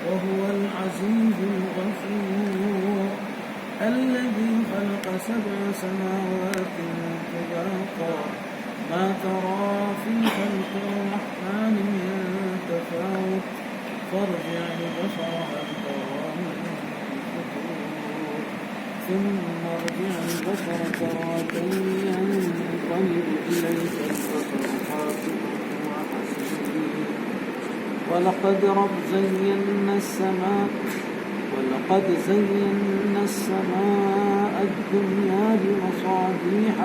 وهو العزيز الغفور الذي خلق 7 سماوات طباقا ما ترى في خلق الرحمن من تفاوت فارجع البصر هل ترى من فطور ثم ارجع البصر كرتين ينقلب إليك البصر خاسئا وحسير ولقد زينا السماء الدنيا بمصابيح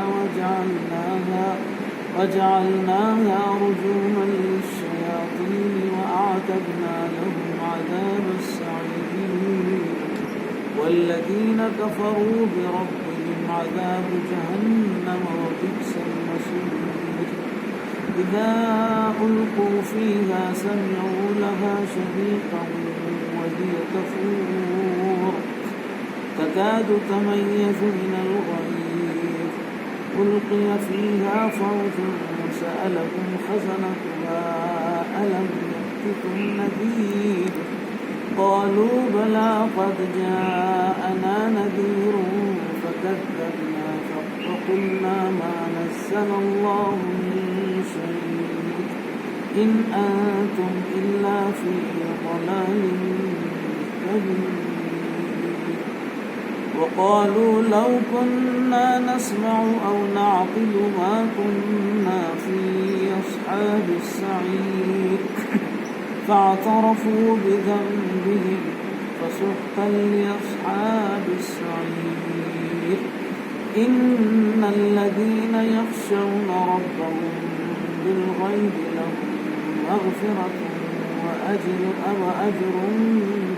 وجعلناها رجوما للشياطين وأعتدنا لهم عذاب السعير والذين كفروا بربهم عذاب جهنم وبئس المصير إذا ألقوا فيها سمعوا لها شهيقا وهي تفور تكاد تميز من الغيظ ألقي فيها فوج سألهم خزنتها ألم يأتكم نذير قالوا بلى قد جاءنا نذير فكذبنا فقلنا ما نزل الله من شيء إن أنتم إلا في ضلال كبير وقالوا لو كنا نسمع أو نعقل ما كنا في أصحاب السعير فاعترفوا بذنبهم فسحقا لأصحاب السعير إن الذين يخشون ربهم بالغيب لهم مغفرة وأجر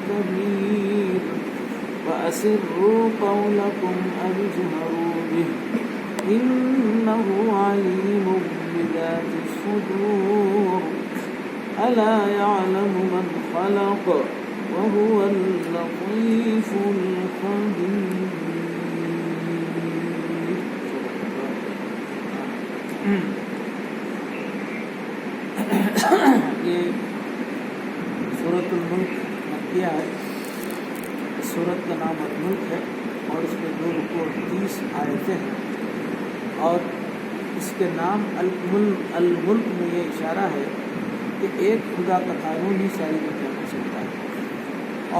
كبير وأسروا قولكم أو اجهروا به إنه عليم بذات الصدور ألا يعلم من خلق وهو اللطيف الخبير. یہ سورۃ الملک مکیہ ہے. اس سورت کا نام الملک ہے اور اس میں 2 رکوع اور 30 آیتیں ہیں اور اس کے نام الملک میں یہ اشارہ ہے کہ ایک خدا کا قانون ہی ساری دنیا میں چلتا ہے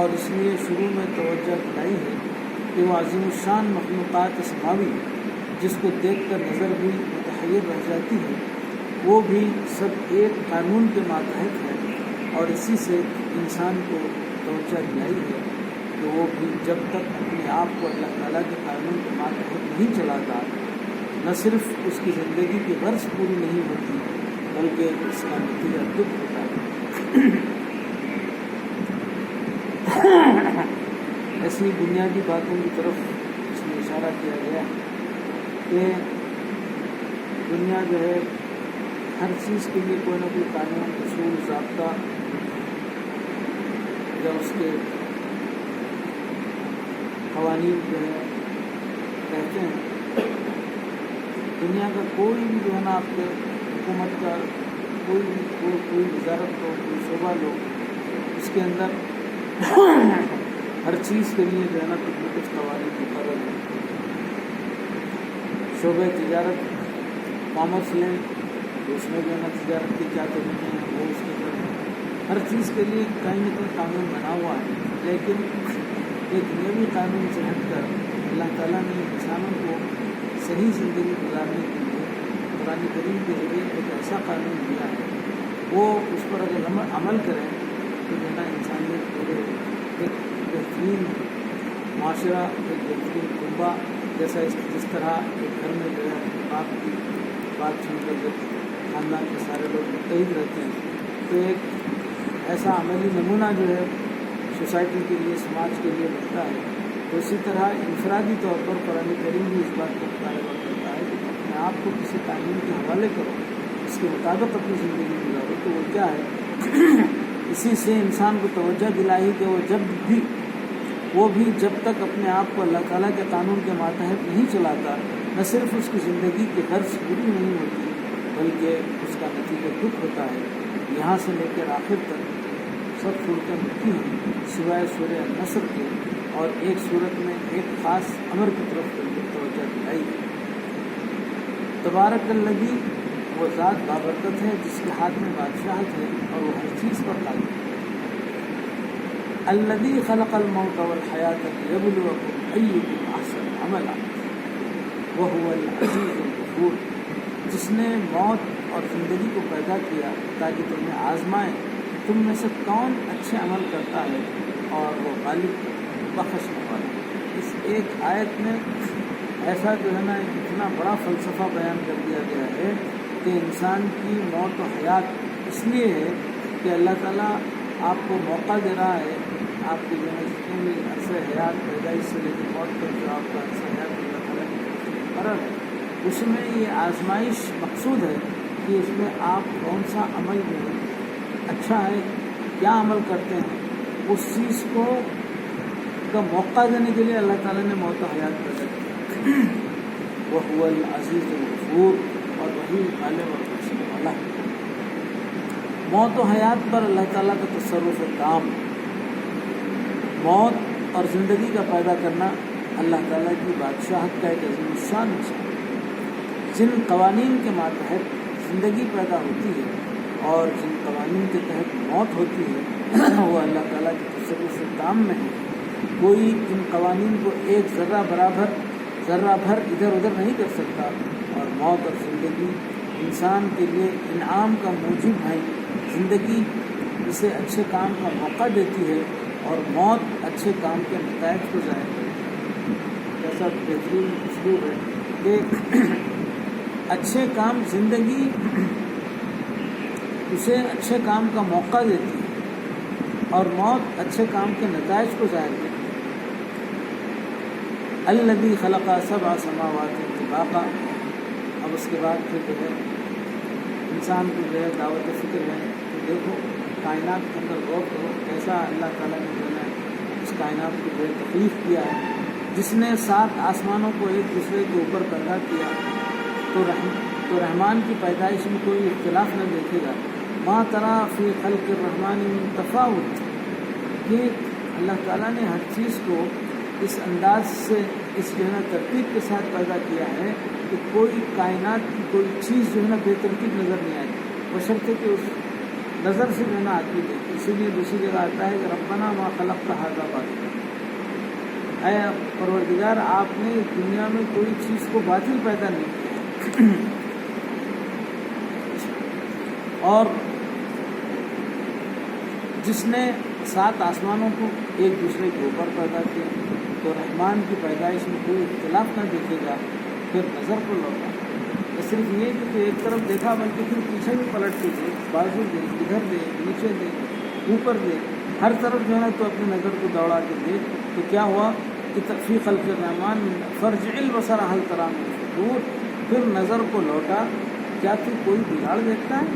اور اس لیے شروع میں توجہ دلائی ہے کہ وہ عظیم الشان مخلوقات سماوی جس کو دیکھ کر نظر بھی متحیر رہ جاتی ہے وہ بھی سب ایک قانون کے ماتحت ہے اور اسی سے انسان کو توجہ دلائی ہے کہ وہ بھی جب تک اپنے آپ کو اللہ تعالیٰ کے قانون کے ماتحت نہیں چلاتا نہ صرف اس کی زندگی کی غرض پوری نہیں ہوتی بلکہ اس کا نتیجہ دکھ ہوتا ہے. ایسی بنیادی باتوں کی طرف اس میں اشارہ کیا گیا ہے کہ دنیا جو ہے ہر چیز کے لیے کوئی نہ کوئی قانون اصول ضابطہ یا اس کے قوانین جو ہے کہتے ہیں. دنیا کا کوئی بھی جو ہے نا آپ کے حکومت کا کوئی وزارت ہو کوئی شعبہ لو اس کے اندر ہر چیز کے لیے جو ہے نا کچھ قوانین مقرر ہے. شعبہ تجارت کامرس لیں اس میں جو ہے نا تجارت کی کیا طریقے ہیں وہ اس کے اندر ہر چیز کے لیے کہیں نہ کہیں قانون بنا ہوا ہے لیکن یہ دنیاوی قانون سے ہٹ کر اللہ تعالیٰ نے انسانوں کو صحیح زندگی گزارنے کے لیے قرآن کریم کے ذریعے ایک ایسا قانون دیا ہے وہ اس پر اگر عمل کریں تو جو ہے نا انسانیت پورے ایک بہترین معاشرہ ایک بہترین کنبہ جیسا جس طرح ایک گھر میں جو ہے باپ کی بات سن کر جب خاندان کے سارے لوگ متحد رہتے ہیں تو ایک ایسا عملی نمونہ جو ہے سوسائٹی کے لیے سماج کے لیے بنتا ہے. تو اسی طرح انفرادی طور پر قرآن کریم بھی اس بات کو مطالبہ کرتا ہے کہ اپنے آپ کو کسی قانون کے حوالے کرو اس کے مطابق اپنی زندگی گزارو. تو وہ کیا ہے اسی سے انسان کو توجہ دلائی کہ وہ بھی جب تک اپنے آپ کو اللہ تعالیٰ کے قانون کے ماتحت نہیں چلاتا نہ صرف اس کی زندگی کی غرض پوری نہیں ہوتی بلکہ اس کا نتیجہ دکھ ہوتا ہے. یہاں سے لے کر آخر تک سب صورتیں ملتی ہیں سوائے سورہ النصر کے، اور ایک صورت میں ایک خاص امر کی طرف توجہ دلائی ہے۔ تبارک الذی، وہ ذات بابرکت ہے جس کے ہاتھ میں بادشاہت ہے اور وہ ہر چیز پر قادر ہے۔ الذی خلق الموت والحیات لیبلوکم ایکم احسن عملا وہو العزیز الغفور، جس نے موت اور زندگی کو پیدا کیا تاکہ تمہیں آزمائے تم میں سے کون اچھے عمل کرتا ہے، اور وہ غالب بخشنے والا ہے۔ اس ایک آیت میں ایسا جو ہے نا اتنا بڑا فلسفہ بیان کر دیا گیا ہے کہ انسان کی موت و حیات اس لیے ہے کہ اللہ تعالیٰ آپ کو موقع دے رہا ہے، آپ کے جو ہے جتنے بھی عرصہ حیات پیدائش سے لے کے موت تک جو آپ کا عرصہ حیات اللہ تعالیٰ کی طرف سے مقرر ہے، اس میں یہ آزمائش مقصود ہے کہ اس میں آپ کون سا عمل جو ہے اچھا ہے، کیا عمل کرتے ہیں، اس چیز کو کا موقع دینے کے لیے اللہ تعالیٰ نے موت و حیات پیدا کیا۔ وہو العزیز الغفور، اور وہی غالب اور بخشنے والا ہے۔ موت و حیات پر اللہ تعالیٰ کا تصرف تام، موت اور زندگی کا پیدا کرنا اللہ تعالیٰ کی بادشاہت کا ایک عظیم الشان نشان ہے۔ جن قوانین کے ماتحت زندگی پیدا ہوتی ہے اور جن قوانین کے تحت موت ہوتی ہے وہ اللہ تعالیٰ کے تصرف تام میں ہے۔ کوئی ان قوانین کو ایک ذرہ بھر ادھر ادھر نہیں کر سکتا، اور موت اور زندگی انسان کے لیے انعام کا موجب ہے۔ زندگی اسے اچھے کام کا موقع دیتی ہے اور موت اچھے کام کے نتائج کو ظاہر کرتی ہے۔ جیسا بہترین اسلوب ہے کہ اچھے کام، زندگی اسے اچھے کام کا موقع دیتی ہے اور موت اچھے کام کے نتائج کو ظاہر کرتی ہے۔ الذی خلق سبع سماوات طباقا، اب اس کے بعد پھر جو ہے انسان کو جو ہے دعوت فکر ہے کہ دیکھو کائنات کے اندر غور کرو، کیسا اللہ تعالیٰ نے جو ہے اس کائنات کو جو ہے تخلیق کیا ہے، جس نے 7 آسمانوں کو ایک دوسرے کے اوپر پیدا کیا، تو رحمان کی پیدائش میں کوئی اختلاف نہ دیکھے گا۔ ما تری فی خلق الرحمن من تفاوت، کہ اللہ تعالیٰ نے ہر چیز کو اس انداز سے، اس جو ہے نا ترتیب کے ساتھ پیدا کیا ہے کہ کوئی کائنات کی کوئی چیز جو ہے نا بے ترتیب نظر نہیں آئی، بشرطے کہ اس نظر سے جو ہے نا آتی ہے۔ اسی لیے دوسری جگہ آتا ہے کہ ربنا ما خلقت ھذا باطلا، اے پروردگار آپ نے دنیا میں کوئی چیز کو باطل پیدا نہیں کیا۔ اور جس نے 7 آسمانوں کو ایک دوسرے کے اوپر پیدا کیا، تو رحمان کی پیدائش میں کوئی اختلاف نہ دیکھے گا۔ پھر نظر کو لوٹا، صرف یہ کہ تو ایک طرف دیکھا بلکہ پھر پیچھے بھی پلٹ کے دے، بازو دے، ادھر دے، نیچے دے، اوپر دے، ہر طرف جو ہے نا تو اپنی نظر کو دوڑا کے دے، تو کیا ہوا کہ فی خلق الرحمن فرجع البصر هل تری من فطور، پھر نظر کو لوٹا، کیا تو کوئی بگاڑ دیکھتا ہے؟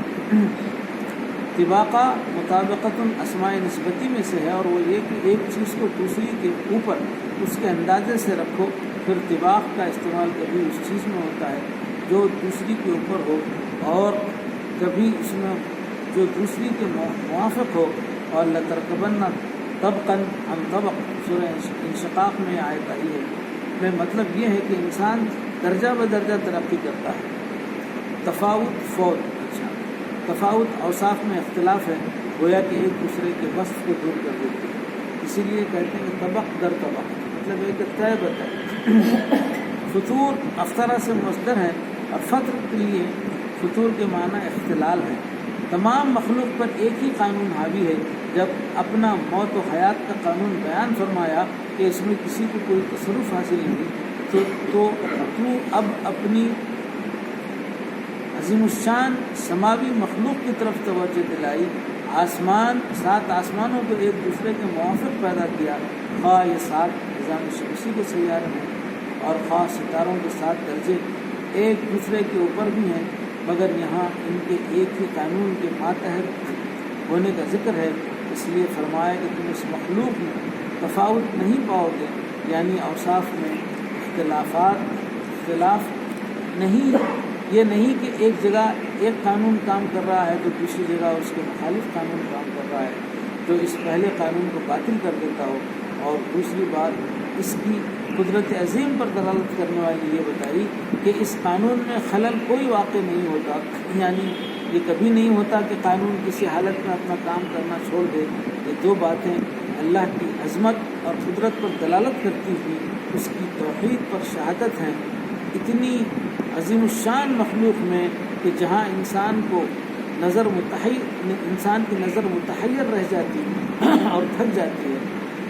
طباقہ مطابقت اسماء نسبتی میں سے ہے، اور وہ یہ کہ ایک چیز کو دوسری کے اوپر اس کے اندازے سے رکھو۔ پھر طباق کا استعمال کبھی اس چیز میں ہوتا ہے جو دوسری کے اوپر ہو، اور کبھی اس میں جو دوسری کے موافق ہو۔ اور لترکبن طبقا عن طبق، سورہ انشقاق میں آیت آئی ہے۔ میں مطلب یہ ہے کہ انسان درجہ بدرجہ ترقی کرتا ہے۔ تفاوت اوصاف میں اختلاف ہے، گویا کہ ایک دوسرے کے وصف کو دور کر دیتی ہے۔ اسی لیے کہتے ہیں کہ طبق در طبق، مطلب ایک طے بطے۔ فطور افطرہ سے مصدر ہے، اور فطر کے لیے فطور کے معنی اختلال ہے۔ تمام مخلوق پر ایک ہی قانون حاوی ہے۔ جب اپنا موت و حیات کا قانون بیان فرمایا کہ اس میں کسی کو کوئی تصرف حاصل نہیں، تو اب اپنی عظیم الشان سماوی مخلوق کی طرف توجہ دلائی۔ 7 آسمانوں کو ایک دوسرے کے موافق پیدا کیا، خواہ یہ 7 نظام شمسی کے سیارے ہیں اور خواہ ستاروں کے 7 درجے ایک دوسرے کے اوپر بھی ہیں، مگر یہاں ان کے ایک ہی قانون کے ماتحت ہونے کا ذکر ہے۔ اس لیے فرمایا کہ تم اس مخلوق میں تفاوت نہیں پاؤ گے، یعنی اوصاف میں اختلاف نہیں، یہ نہیں کہ ایک جگہ ایک قانون کام کر رہا ہے تو دوسری جگہ اس کے مخالف قانون کام کر رہا ہے۔ جو اس پہلے قانون کو باطل کر دیتا ہو، اور دوسری بات اس کی قدرت عظیم پر دلالت کرنے والی یہ بتائی کہ اس قانون میں خلل کوئی واقع نہیں ہوتا، یعنی یہ کبھی نہیں ہوتا کہ قانون کسی حالت میں اپنا کام کرنا چھوڑ دے۔ یہ دو باتیں اللہ کی عظمت اور قدرت پر دلالت کرتی ہوئی اس کی توحید پر شہادت ہیں، اتنی عظیم الشان مخلوق میں کہ جہاں انسان کی نظر متحیر رہ جاتی ہے اور تھک جاتی ہے،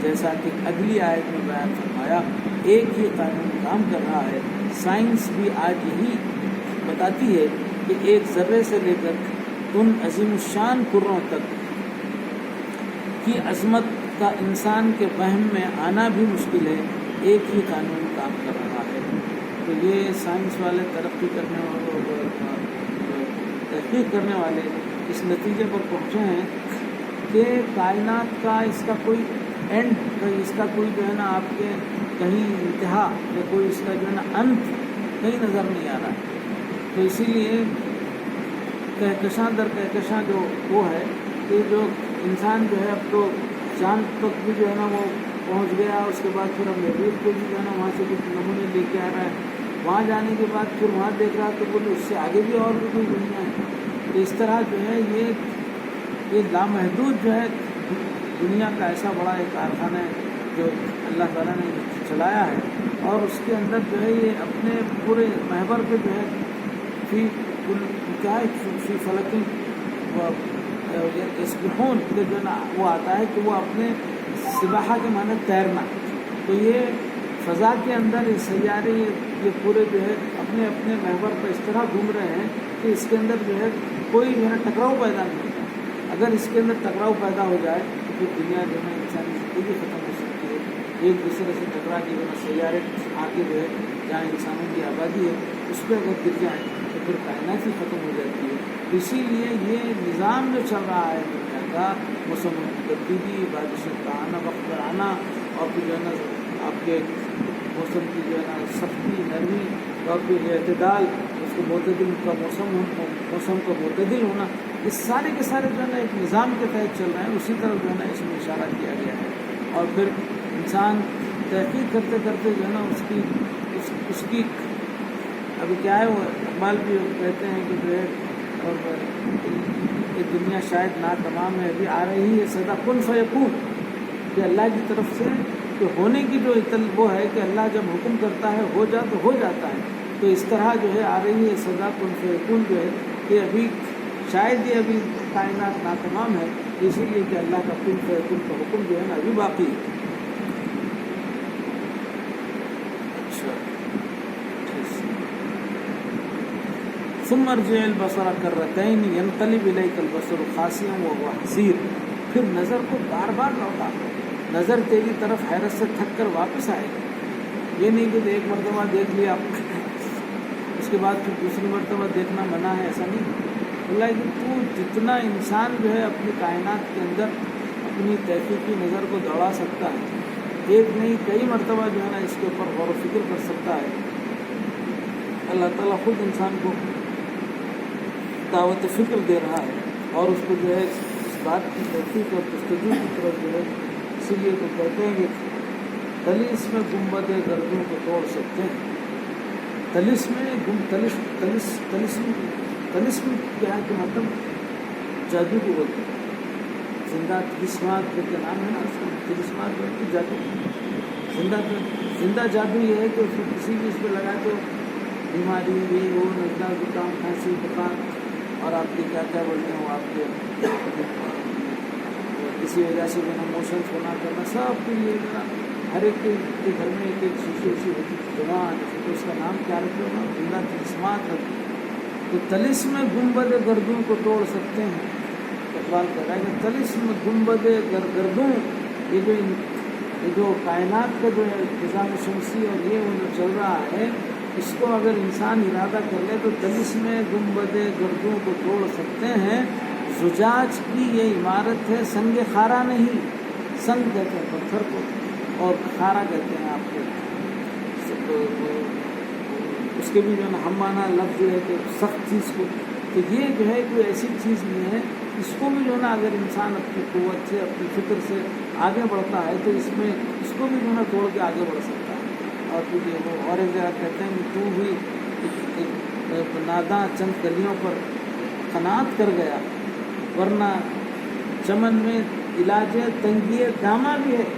جیسا کہ اگلی آیت میں بیان فرمایا، ایک ہی قانون کام کر رہا ہے۔ سائنس بھی آج یہی بتاتی ہے کہ ایک ذرے سے لے کر ان عظیم الشان کروں تک کی عظمت کا انسان کے وہم میں آنا بھی مشکل ہے، ایک ہی قانون کام کر رہا ہے۔ تو یہ سائنس والے ترقی کرنے والے تحقیق کرنے والے اس نتیجے پر پہنچے ہیں کہ کائنات کا اس کا کوئی اینڈ، اس کا کوئی جو ہے نا آپ کے کہیں انتہا یا کوئی اس کا جو ہے نا انت کہیں نظر نہیں آ رہا ہے۔ تو اسی لیے کہکشاں در کہکشاں جو وہ ہے کہ جو انسان جو ہے اب تو چاند تک بھی جو ہے نا وہ پہنچ گیا، اس کے بعد پھر اب مریخ کو بھی جو ہے نا وہاں سے کچھ نمونے لے کے آ رہا ہے، وہاں جانے کے بعد پھر وہاں دیکھ رہا تو بولے اس سے آگے بھی اور بھی کوئی دنیا ہے۔ تو اس طرح جو ہے یہ لامحدود جو ہے دنیا کا ایسا بڑا ایک کارخانہ ہے جو اللہ تعالیٰ نے چلایا ہے، اور اس کے اندر جو ہے یہ اپنے پورے محور پہ جو ہے فی فلکی یسبحون کے جو ہے نا وہ آتا ہے کہ وہ اپنے سباحہ کے معنی تیرنا، تو یہ فضا کے اندر یہ سیارے یہ پورے جو ہے اپنے اپنے محور پر اس طرح گھوم رہے ہیں کہ اس کے اندر جو ہے کوئی جو ہے نا ٹکراؤ پیدا نہیں ہوتا۔ اگر اس کے اندر ٹکراؤ پیدا ہو جائے تو پھر دنیا جو ہے انسانی زندگی ختم ہو سکتی ہے، ایک دوسرے سے ٹکرا کے جو ہے سیارے آ کے جو ہے جہاں انسانوں کی آبادی ہے اس پہ اگر گر جائیں تو پھر کائنات ہی ختم ہو جاتی ہے۔ اسی لیے یہ نظام جو چل رہا ہے دنیا کا، موسموں کی تبدیلی، بارشوں کا آنا، وقت پر آنا، اور پھر جو ہے نا آپ کے موسم کی جو ہے نا سختی، نرمی، اور پھر اعتدال، اس کو معتدل کا موسم کا معتدل ہونا، اس سارے کے سارے جو ہے نا ایک نظام کے تحت چل رہے ہیں۔ اسی طرح جو ہے نا اس میں اشارہ کیا گیا ہے، اور پھر انسان تحقیق کرتے کرتے جو ہے نا اس کی ابھی کیا ہے، وہ اقبال بھی کہتے ہیں کہ جو ہے اور یہ دنیا شاید ناتمام ہے، ابھی آ رہی ہے صدا کن فیکون، کہ اللہ کی طرف سے کہ ہونے کی جو وہ ہے کہ اللہ جب حکم کرتا ہے ہو جا تو ہو جاتا ہے۔ تو اس طرح جو ہے آ رہی ہے صدا کن فیکون جو ہے کہ ابھی شاید یہ ابھی کائنات ناتمام ہے، اسی لیے کہ اللہ کا کن فیکون کا حکم جو ہے نا ابھی باقی ہے۔ ثم ارجع البصر کرتین ينقلب الیک البصر خاسئا وهو حسیر، پھر نظر کو بار بار لوٹا، نظر تیری طرف حیرت سے تھک کر واپس آئے گا۔ یہ نہیں کہ ایک مرتبہ دیکھ لیا اس کے بعد پھر دوسری مرتبہ دیکھنا منع ہے، ایسا نہیں۔ اللہ کہ تو جتنا انسان جو ہے اپنی کائنات کے اندر اپنی تحقیقی نظر کو دوڑا سکتا ہے، ایک نہیں کئی مرتبہ جو ہے نا اس کے اوپر غور و فکر کر سکتا ہے، اللہ تعالیٰ خود انسان کو دعوت فکر دے رہا ہے، اور اس کو جو ہے اس بات کی تحقیق اور جستجو کی طرف جو ہے، اسی لیے تو کہتے ہیں کہ تلس میں گنبد گردوں کو توڑ سکتے ہیں۔ تلسم کیا ہے کہ مطلب جادو کو بولتے ہیں، زندہ تلسمات کے نام ہے نا، اس کو تلسمات بولتے ہیں، جادو زندہ جادو یہ ہے کہ اس کو کسی بھی اس پہ لگا تو بیماری یہ وہ نزلہ زکام کھانسی بخار اور آپ کے کیا کیا بولتے ہیں وہ آپ کے کسی وجہ سے جو ہے موشنس ہونا کرنا، سب کے لیے ہر ایک کے گھر میں ایک شیشے ایسی ہوتی جوان، تو اس کا نام کیا رکھتے ہو نا، زندہ تلسمات رکھتے۔ تو تلسم گنبد گردوں کو توڑ سکتے ہیں۔ اقبال کہہ رہا ہے کہ تلسم گنبد گردوں، یہ جو کائنات کا جو ہے نظام شمسی اور یہ وہ جو چل رہا ہے، اس کو اگر انسان ارادہ کر لے تو تلسم گنبد گردوں کو توڑ سکتے ہیں۔ زجاج کی یہ عمارت ہے، سنگ خارا نہیں، سنگ کہتے ہیں پتھر کو اور خارا کہتے ہیں آپ کو، اس کے بھی جو ہے نا ہم معنی لفظ ہے کہ سخت چیز کو، تو یہ جو ہے کوئی ایسی چیز نہیں ہے اس کو بھی جو ہے نا اگر انسان اپنی قوت سے اپنی فکر سے آگے بڑھتا ہے تو اس میں اس کو بھی جو ہے نا توڑ کے آگے بڑھ سکتا ہے۔ اور پھر وہ اور ایک جگہ کہتے ہیں کہ تو بھی ایک ناداں چند گلیوں پر قناعت کر گیا، ورنہ چمن میں علاج تنگی دامہ بھی ہے۔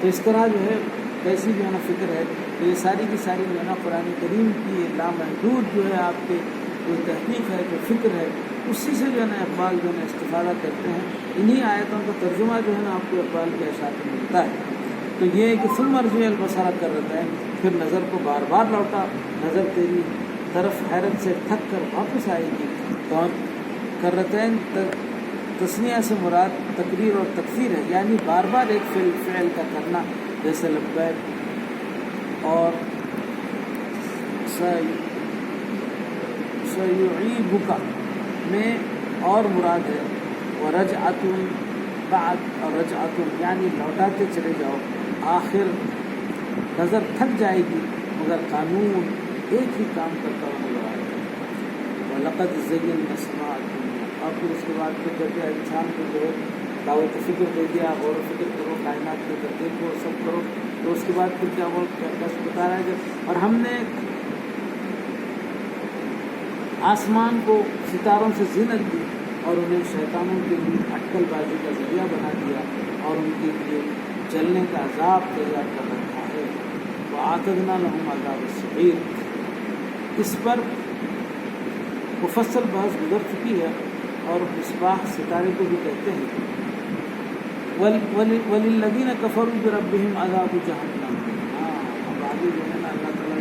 تو اس طرح جو ہے کیسی جو ہے نا فکر ہے، تو یہ ساری کی ساری جو ہے نا قرآن کریم کی لامحدود جو ہے آپ کے جو تحقیق ہے، جو فکر ہے، اسی سے جو ہے نا اقبال جو ہے نا استفادہ کرتے ہیں۔ انہی آیتوں کا ترجمہ جو ہے نا آپ کو اقبال کے اشعار میں ملتا ہے۔ تو یہ ہے کہ ثم ارجع البصر کر رہتا ہے، پھر نظر کو بار بار لوٹا، نظر تیری طرف حیرت سے تھک کر واپس آئے گی۔ تو کرتین تسنیہ سے مراد تقریر اور تکفیر ہے، یعنی بار بار ایک فعل کا کرنا، جیسے لبیک اور سیعیبک میں، اور مراد ہے ورجعۃ بعد، اور رجعۃ یعنی لوٹاتے چلے جاؤ، آخر نظر تھک جائے گی مگر قانون ایک ہی کام کرتا ہوا نظر آئے گا۔ وَلَقَدْ زَيَّنَّا السَّمَاءَ الدُّنْيَا، اور پھر اس کے بعد پھر کہتے ہیں انسان کو جو ہے دعوت فکر دے دیا، غور و فکر کرو، کائنات کے اندر دیکھو، سب کرو۔ تو اس کے بعد پھر کیا بتا رہا ہے کہ اور ہم نے آسمان کو ستاروں سے زینت دی اور انہیں شیطانوں کے لیے اٹکل بازی کا ذریعہ بنا دیا اور ان کے لیے جلنے کا عذاب تیار کر رکھا ہے۔ وَأَعْتَدْنَا لَهُمْ عَذَابَ السَّعِيرِ، اس پر مفصل بحث گزر چکی ہے، اور مصباح ستارے کو بھی کہتے ہیں۔ وَلِلَّذِينَ كَفَرُوا بِرَبِّهِمْ عَذَابُ جَهَنَّمَ، ہاں اب آگے جو ہے نا اللہ تعالیٰ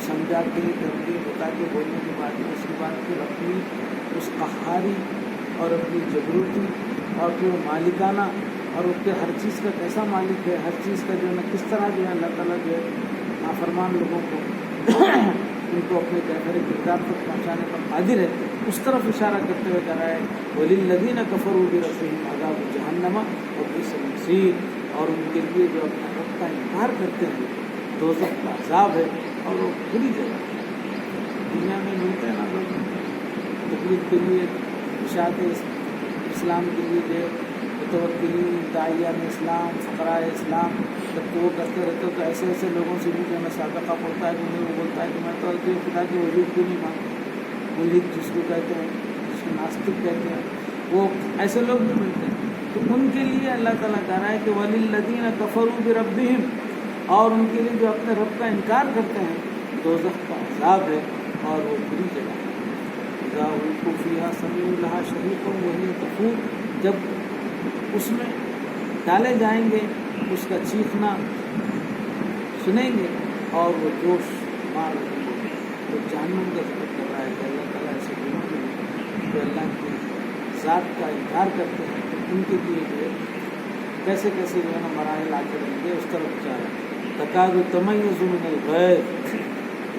سمجھا کے کر کے بتا کے بولنے کے بعد میں اس کے بعد پھر اپنی اس قہاری اور اپنی جبروتی اور پھر مالکانہ اور اس کے ہر چیز کا کیسا مالک ہے، ہر چیز کا جو ہے نا کس طرح جو ہے اللہ تعالیٰ جو ہے نافرمان لوگوں کو ان کو اپنے کیفر کردار تک پہنچانے پر قادر ہے، اس طرف اشارہ کرتے ہوئے کہہ رہا ہے وَلِلَّذِينَ كَفَرُوا بِرَبِّهِمْ عَذَابُ جَهَنَّمَ وَبِئْسَ الْمَصِيرُ، اور ان کے لیے جو اپنے رب کا انکار کرتے ہیں دوزخ کا عذاب ہے اور وہ بری جگہ۔ دنیا میں ملتے ہیں نا لوگ تقلید کے لیے، اشاعت اسلام کے لیے جو متوکلین، داعیان اسلام، فقراء اسلام، جب تو وہ کرتے رہتے تو ایسے ایسے لوگوں سے بھی جو ہے نا صادقہ پڑتا ہے کہ انہیں وہ بولتا ہے کہ میں تو خدا کے وجود کو نہیں مانتا، ملحد جس کو کہتے ہیں، جس کو ناستک کہتے ہیں، وہ ایسے لوگ بھی ملتے ہیں۔ تو ان کے لیے اللہ تعالیٰ کہہ رہا ہے کہ وَلِلَّذِينَ كَفَرُوا بِرَبِّهِمْ، اور ان کے لیے جو اپنے رب کا انکار کرتے ہیں دوزخ کا عذاب ہے اور وہ بری جگہ ہے۔ اِذَا أُلْقُوا فِيهَا سَمِعُوا لَهَا شَهِيقًا وَهِيَ تَفُورُ، جب اس میں ڈالے جائیں گے اس کا چیخنا سنیں گے اور وہ جوش مار رہے گے۔ تو جہنم کا ذکر کر رہا ہے کہ اللہ تعالیٰ ایسے لوگوں کے لیے جو اللہ کی ذات کا انکار کرتے ہیں تو ان کے لیے جو ہے کیسے کیسے جو ہے نا مراحل آتے رہیں گے، اس طرف جا رہا ہے۔ تکاد تمیز من الغیظ،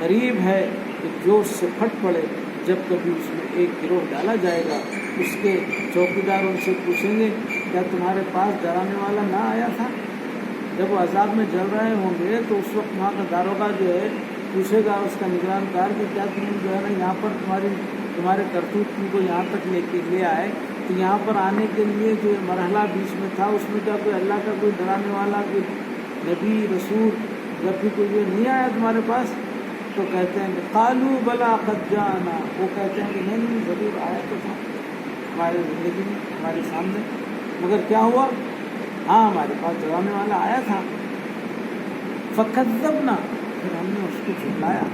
قریب ہے کہ جوش سے پھٹ پڑے جب کبھی اس میں ایک گروہ ڈالا جائے گا، اس کے چوکیدار ان سے پوچھیں گے کیا تمہارے پاس ڈرانے والا نہ آیا تھا؟ جب وہ عذاب میں جل رہے ہوں گے تو اس وقت وہاں کا داروغہ جو ہے پوچھے گا اس کا نگران کار کہ کیا تم جو ہے نا یہاں پر تمہارے کرتوت تم کو یہاں تک لے آئے، تو یہاں پر آنے کے لیے جو مرحلہ بیچ میں تھا اس میں کیا کوئی اللہ کا کوئی ڈرانے والا، کوئی نبی رسول یا پھر کوئی جو نہیں آیا تمہارے پاس؟ تو کہتے ہیں کہ قالوا بلا قد جاءنا، وہ کہتے ہیں کہ نہیں ضرور آیا تو تھا ہمارے زندگی میں، ہمارے سامنے، مگر کیا ہوا؟ ہاں ہمارے پاس ڈرانے والا آیا تھا۔ فکذبنا، پھر ہم نے اس کو جھٹلایا،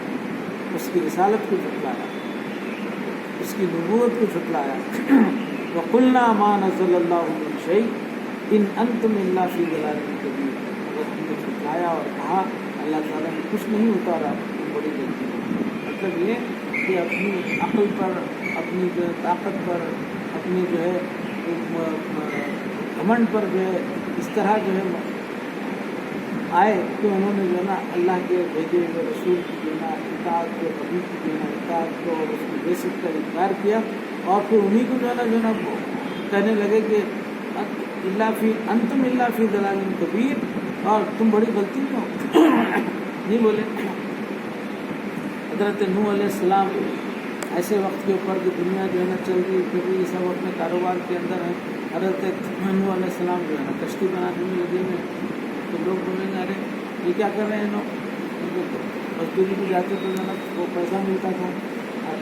اس کی رسالت کو جھٹلایا، اس کی نبوت کو جھٹلایا۔ وقلنا ما نزل اللہ من شیء ان انتم الا فی ضلال کبیر، اگر ہم نے جھٹلایا اور کہا اللہ تعالیٰ نے کچھ نہیں اتارا تو بڑی غلطی ہے۔ مطلب یہ کہ اپنی عقل پر، اپنی جو طاقت پر، اپنی جو ہے گھمنڈ پر جو ہے اس طرح جو ہے آئے کہ انہوں نے جو ہے نا اللہ کے بھیجے ہوئے رسول کی جو ہے نا اطاعت کو، نبی کی جو ہے نا اطاعت کو اور اس کی بیست کا انکار کیا، اور پھر انہیں کو جو ہے نا کہنے لگے کہ انتم الا فی ضلال کبیر، اور تم بڑی غلطی میں ہو، نہیں بولے۔ حضرت نوح علیہ السلام ایسے وقت کے اوپر کہ دنیا جو ہے نا چل رہی پھر رہی، سب اپنے کاروبار کے اندر ہے. حضرت نوح علیہ السلام جو ہے نا کشتی بنانے میں لگے ہوئے، تو لوگ بولیں گے ارے یہ کیا کر رہے ہیں لوگ، مزدوری بھی جاتے تو جو ہے نا وہ پیسہ ملتا تھا،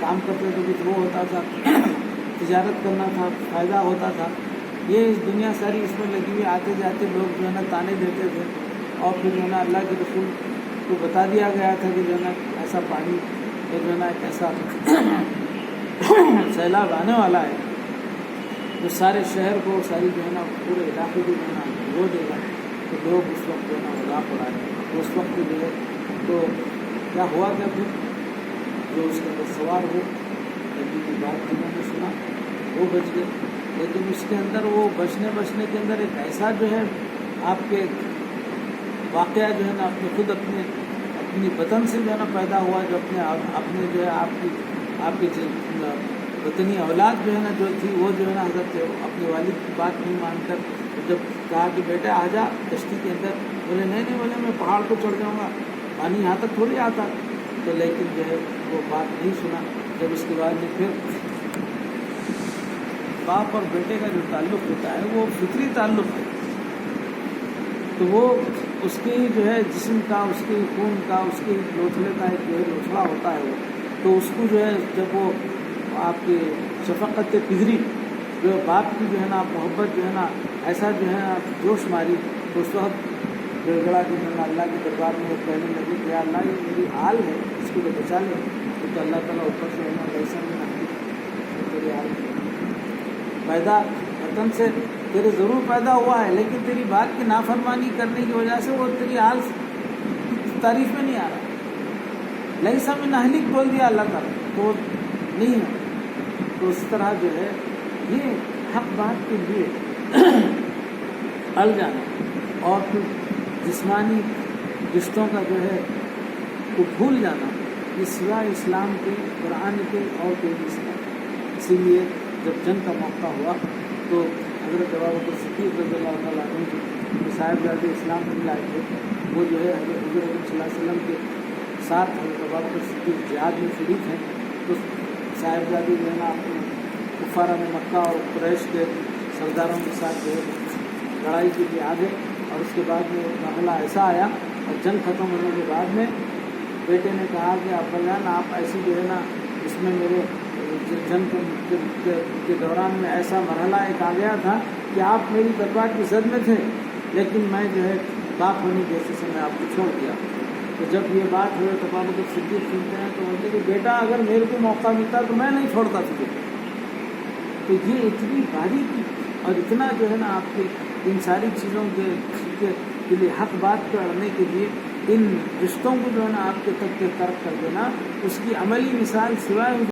کام کرتے تو کچھ وہ ہوتا تھا، تجارت کرنا تھا، فائدہ ہوتا تھا. یہ اس دنیا ساری اس میں لگی ہوئی، آتے جاتے لوگ جو ہے نا تانے دیتے تھے. اور پھر جو ہے نا اللہ کے رسول کو بتا دیا گیا تھا کہ جو ہے نا ایسا پانی جو ہے نا ایک ایسا سیلاب آنے والا ہے جو سارے شہر کو، ساری جو ہے نا پورے علاقے کو جو ہے نا وہ دے گا. تو لوگ اس وقت جو ہے نا اڑا پڑا ہے. اس وقت جو ہے تو کیا ہوا کیا پھر جو اس کے اندر سوار ہو نبی کی بات جنہوں نے سنا وہ بچ گئے. لیکن اس کے اندر وہ بچنے کے اندر ایک ایسا جو ہے آپ کے واقعہ جو ہے نا خود اپنی وطن سے جو ہے نا پیدا ہوا، جو اپنے جو ہے آپ کی وطنی اولاد جو ہے نا جو تھی وہ جو ہے نا حضرت اپنے والد کی بات نہیں مان کر جب کہا کہ بیٹا آ جا کشتی کے اندر، بولے نہیں بولے میں پہاڑ کو چڑھ جاؤں گا، پانی یہاں تک تھوڑی آتا. تو لیکن جو ہے وہ بات نہیں سنا. جب اس کے بعد میں پھر باپ اور بیٹے کا جو تعلق ہوتا ہے وہ فطری تعلق ہے. تو وہ اس کی جو ہے جسم کا، اس کے خون کا، اس کے لوتھڑے کا ایک جو ہے لوتھڑا ہوتا ہے وہ، تو اس کو جو ہے جب وہ آپ کی شفقت پدری جو باپ کی جو ہے نا محبت جو ہے نا ایسا جو ہے نا جوش ماری، تو اس وقت گڑگڑا جو ہے نا اللہ کے دربار میں کہنے لگے کہ اللہ یہ میری آل ہے، اس کو تو بچا لے. تو اللہ تعالیٰ اوپر سے ہونا ایسا نہیں تیری آل پیدا وطن سے تیرے ضرور پیدا ہوا ہے، لیکن تیری بات کی نافرمانی کرنے کی وجہ سے وہ تیری آل تعریف میں نہیں آ رہا. لیسا من اہلک بول دیا اللہ تعالیٰ، تو نہیں ہے. تو اس طرح جو ہے یہ حق بات کے لیے ال جانا اور پھر جسمانی رشتوں کا جو ہے کو بھول جانا، یہ سوائے اسلام کے، قرآن کے اور کوئی بھی اسلام. اسی لیے جب جنگ کا موقع ہوا تو حضرت ابوبکر صدیق رضی اللہ تعالیٰ عنہ جو صاحبزادے اسلام میں لائے تھے، وہ جو ہے حضرت صلی اللہ علیہ وسلم کے ساتھ حضرت ابوبکر صدیق جہاد میں شریک ہیں. تو صاحبزادے جو ہے نا اپنے کفارہ میں مکہ اور قریش کے سرداروں کے ساتھ جو ہے لڑائی کے لیے آ گئے. اور اس کے بعد میں معاملہ ایسا آیا اور جنگ ختم ہونے کے بعد میں بیٹے نے کہا کہ ابا جان آپ ایسی جو ہے نا اس میں میرے جنگ کے دوران میں ایسا مرحلہ ایک آ گیا تھا کہ آپ میری دربار کی زد میں تھے، لیکن میں جو ہے باپ ہونے کی حیثیت سے میں آپ کو چھوڑ دیا. تو جب یہ بات ہوئے تو ابوبکر صدیق سنتے ہیں تو بولتے کہ بیٹا اگر میرے کو موقع ملتا تو میں نہیں چھوڑتا تجھے. تو یہ اتنی باریکی اور اتنا جو ہے نا آپ کے ان ساری چیزوں کے لیے حق بات پہ اڑنے کے لیے ان رشتوں کو جو ہے نا آپ کے تک کے ترک کر دینا، اس کی عملی مثال سوائے